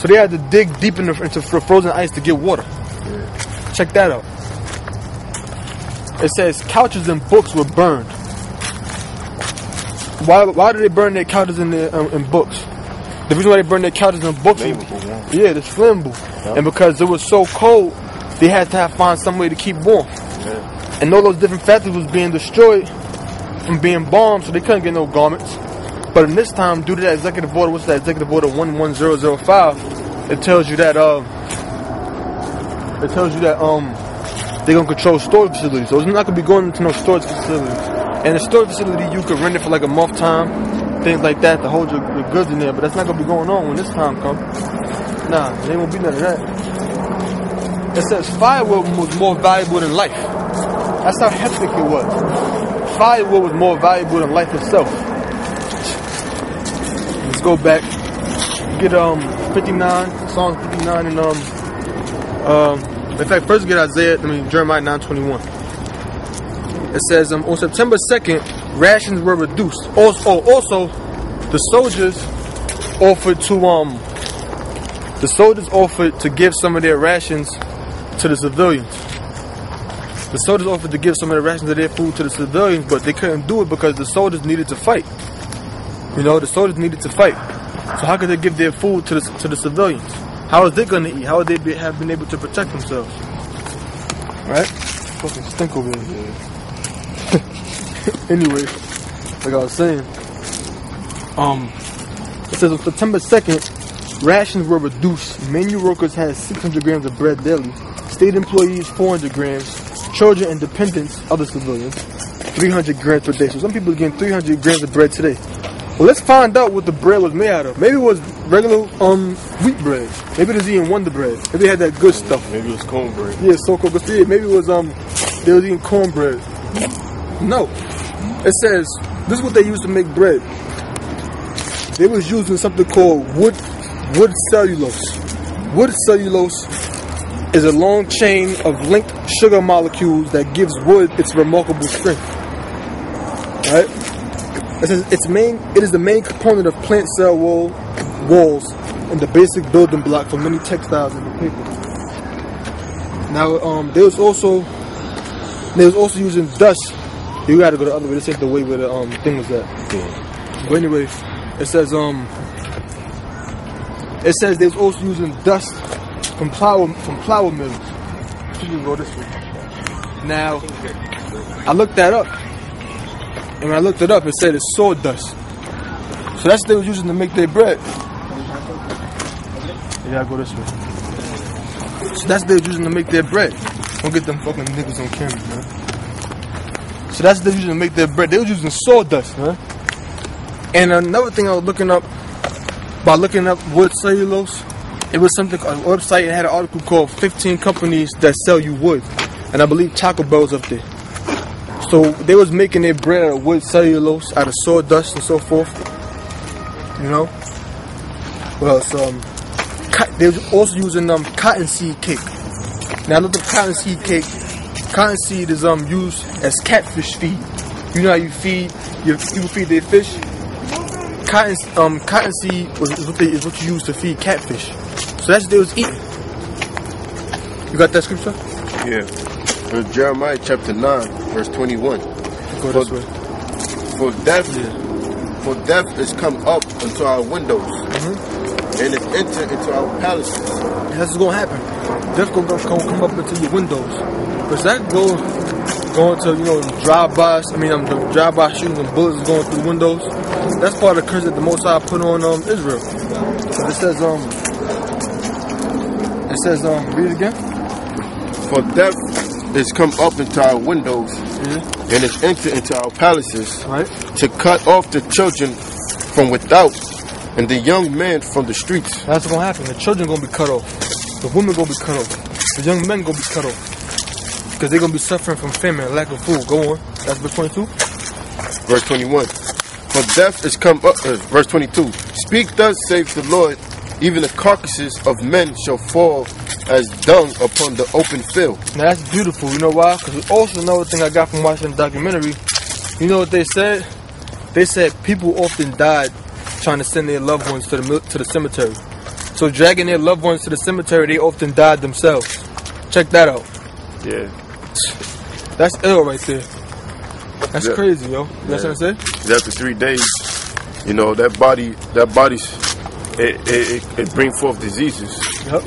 So they had to dig deep into frozen ice to get water. Check that out. It says couches and books were burned. Why did they burn their couches and books? The reason why they burned their couches and books is it's flammable. And because it was so cold, they had to find some way to keep warm. And all those different factories was being destroyed from being bombed, so they couldn't get no garments. But in this time, due to that executive order, what's that executive order 11005? It tells you that they're gonna control storage facilities. So it's not gonna be going into no storage facilities. And the storage facility, you could rent it for like a month time, things like that, to hold your goods in there. But that's not gonna be going on when this time comes. Nah, there ain't gonna be none of that. It says firewood was more valuable than life. That's how hectic it was. Firewood was more valuable than life itself. Let's go back. Get 59, Psalm 59, and in fact, first get Jeremiah 9:21. It says on September 2nd, rations were reduced. Also, the soldiers offered to give some of their rations to the civilians. The soldiers offered to give some of the rations of their food to the civilians, but they couldn't do it because the soldiers needed to fight. The soldiers needed to fight. So how could they give their food to the civilians? How is they going to eat? How would they have been able to protect themselves? Right? Fucking stink over here. Anyway, like I was saying, it says on September 2nd, rations were reduced. Menu workers had 600 grams of bread daily. State employees, 400 grams. Children and dependents, other civilians, 300 grams per day. So some people are getting 300 grams of bread today. Well, let's find out what the bread was made out of. Maybe it was regular wheat bread. Maybe it was eating Wonder Bread. Maybe they had that good stuff. Maybe it was cornbread. Yeah, so-called. Yeah, maybe it was they was eating cornbread. No. It says this is what they used to make bread. They was using something called wood cellulose. Wood cellulose is a long chain of linked sugar molecules that gives wood its remarkable strength. Right? It says it is the main component of plant cell walls and the basic building block for many textiles and paper. Now, they was also using dust. You gotta go the other way. This ain't the way where the thing was at. But anyway, it says they was also using dust from flour mills. You can go this way. Now, I looked that up. And when I looked it up, it said it's sawdust. So that's what they was using to make their bread. You gotta go this way. So that's what they was using to make their bread. Don't get them fucking niggas on camera, man. So that's what they was using to make their bread. They was using sawdust, man. And another thing I was looking up, by looking up wood cellulose, it was something, a website, and had an article called 15 companies that sell you wood. And I believe Taco Bell's up there. So they was making their bread out of wood cellulose, out of sawdust and so forth. Well, they was also using cottonseed cake. Now look at cottonseed cake. Cottonseed is used as catfish feed. You know how you feed people feed their fish. Cottonseed is what you use to feed catfish. So that's what they was eating. You got that scripture? Yeah. Jeremiah chapter 9, verse 21. Go this way. For death is come up unto our windows, and is entered into our palaces. That's what's gonna happen. Death gonna come up into your windows. Because that going to drive-by. The drive-by shooting and bullets going through windows. That's part of the curse that the Most High put on Israel. So it says read it again. For death is come up into our windows, and is entered into our palaces, right, to cut off the children from without, and the young men from the streets. That's what's gonna happen. The children gonna be cut off. The women gonna be cut off. The young men gonna be cut off. Because they're gonna be suffering from famine and lack of food. Go on. That's verse 22. Verse 21. For death is come up. Verse 22. Speak thus, saith the Lord. Even the carcasses of men shall fall as dung upon the open field. Now that's beautiful. You know why? Because also another thing I got from watching the documentary. You know what they said? They said people often died trying to send their loved ones to the cemetery. So dragging their loved ones to the cemetery, they often died themselves. Check that out. Yeah. That's ill right there. That's crazy, yo. You know what I'm saying? After 3 days, you know, that body's it bring forth diseases. Yep.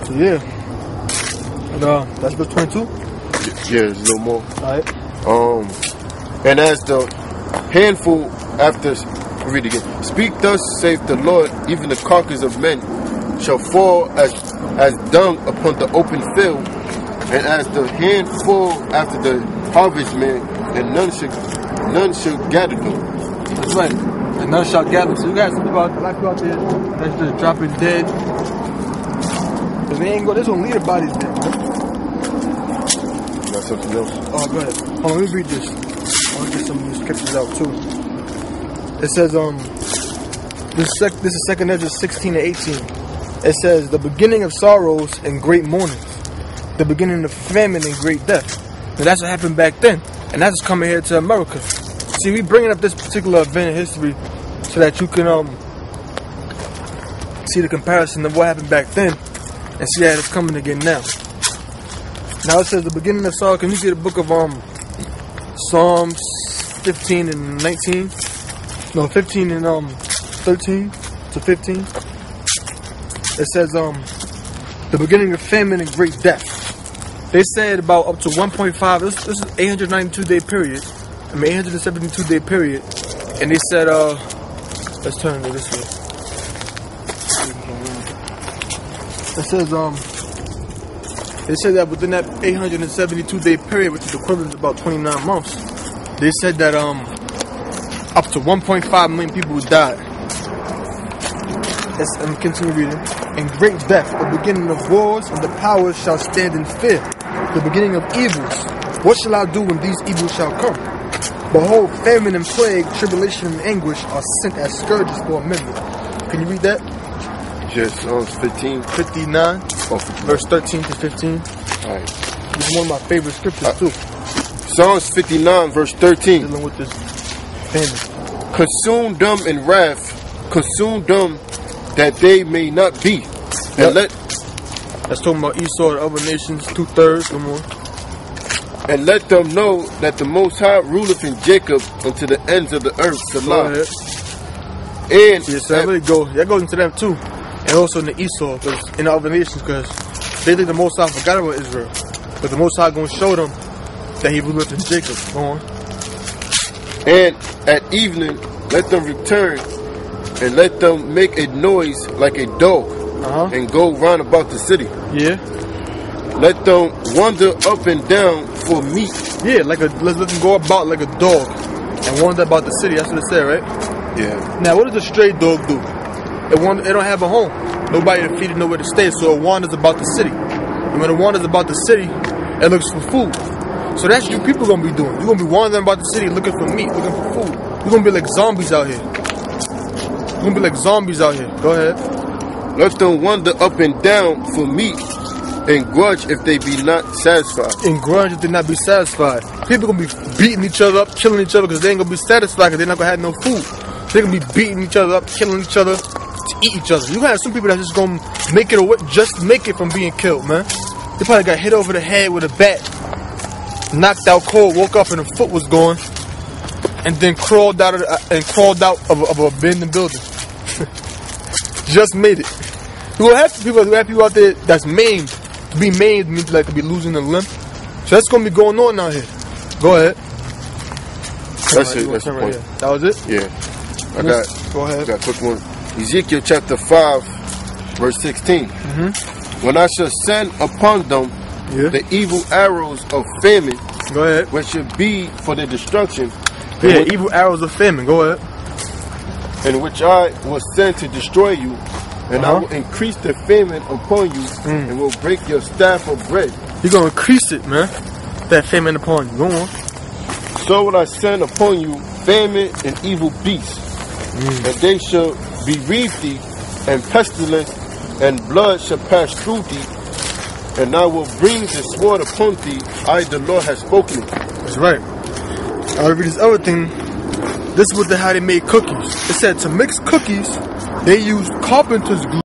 So yeah. And, that's verse 22. Yeah, there's a little more. Alright. And as the handful after, read again. Speak thus, saith the Lord, even the carcass of men shall fall as dung upon the open field, and as the handful after the harvestman, and none shall gather them. That's right. And none shall gather. So you guys think about black people out there that's just dropping dead. Cause they ain't there's gonna leave the bodies there, man. Got something else? Oh, go ahead. Hold on, let me read this. I'll get some of these scriptures out too. It says, this is 2 Ezra 16 and 18. It says, the beginning of sorrows and great mournings, the beginning of famine and great death. And that's what happened back then. And that's what's coming here to America. See, we bringing up this particular event in history so that you can see the comparison of what happened back then and see that it's coming again now. Now it says the beginning of sorrow. Can you see the book of Psalms 15 and 19? No, 15 and 13 to 15. It says the beginning of famine and great death. They said about up to 1.5. This is 892 day period. 872 day period. And they said let's turn it this way. It says they said that within that 872 day period, which is equivalent to about 29 months, they said that up to 1.5 million people died. Let me continue reading. And great death, the beginning of wars, and the powers shall stand in fear. The beginning of evils. What shall I do when these evils shall come? Behold, famine and plague, tribulation and anguish are sent as scourges for a minute. Can you read that? Yes, Psalms 15. 59, verse 13 to 15. Alright. This is one of my favorite scriptures too. Psalms 59, verse 13. Dealing with this famine. Consume them in wrath, consume them that they may not be. And that's talking about Esau and other nations, 2/3 or more. And let them know that the Most High ruleth in Jacob unto the ends of the earth. Salah. And yes, that really that goes into them too, and also in the Esau, in the other nations, because they think the Most High forgot about Israel, but the Most High gonna show them that He ruleth in Jacob. Go on. And at evening let them return, and let them make a noise like a dog, and go round about the city. Yeah. Let them wander up and down for meat. Yeah, let's let them go about like a dog and wander about the city. That's what it said, right? Yeah. Now, what does a stray dog do? It don't have a home. Nobody to feed it, nowhere to stay, so it wanders about the city. And when it wanders about the city, it looks for food. So that's what you people gonna be doing. You're gonna be wandering about the city looking for meat, looking for food. You're gonna be like zombies out here. You're gonna be like zombies out here. Go ahead. Let them wander up and down for meat, and grudge if they be not satisfied. And grudge if they not be satisfied. People gonna be beating each other up, killing each other because they ain't gonna be satisfied because they're not gonna have no food. They're gonna be beating each other up, killing each other to eat each other. You gonna have some people that just gonna make it away, just make it from being killed, man. They probably got hit over the head with a bat, knocked out cold, woke up and the foot was gone, and then crawled out of an abandoned building. Just made it. You gonna have people out there that's maimed. To be maimed means like to be losing a limb. So that's gonna be going on out here. Go ahead. That's it. That's the point. That was it? Yeah. Go ahead. I got a quick one. Ezekiel chapter 5, verse 16. When I shall send upon them the evil arrows of famine, go ahead, which should be for their destruction. Yeah, evil arrows of famine. Go ahead. In which I will send to destroy you, and I will increase the famine upon you, and will break your staff of bread. You're gonna increase it, man. That famine upon you. Go on. So will I send upon you famine and evil beasts, and they shall bereave thee, and pestilence and blood shall pass through thee, and I will bring the sword upon thee. I, the Lord, have spoken it. That's right. I'll read this other thing. This is how they made cookies. It said to mix cookies They used carpenter's glue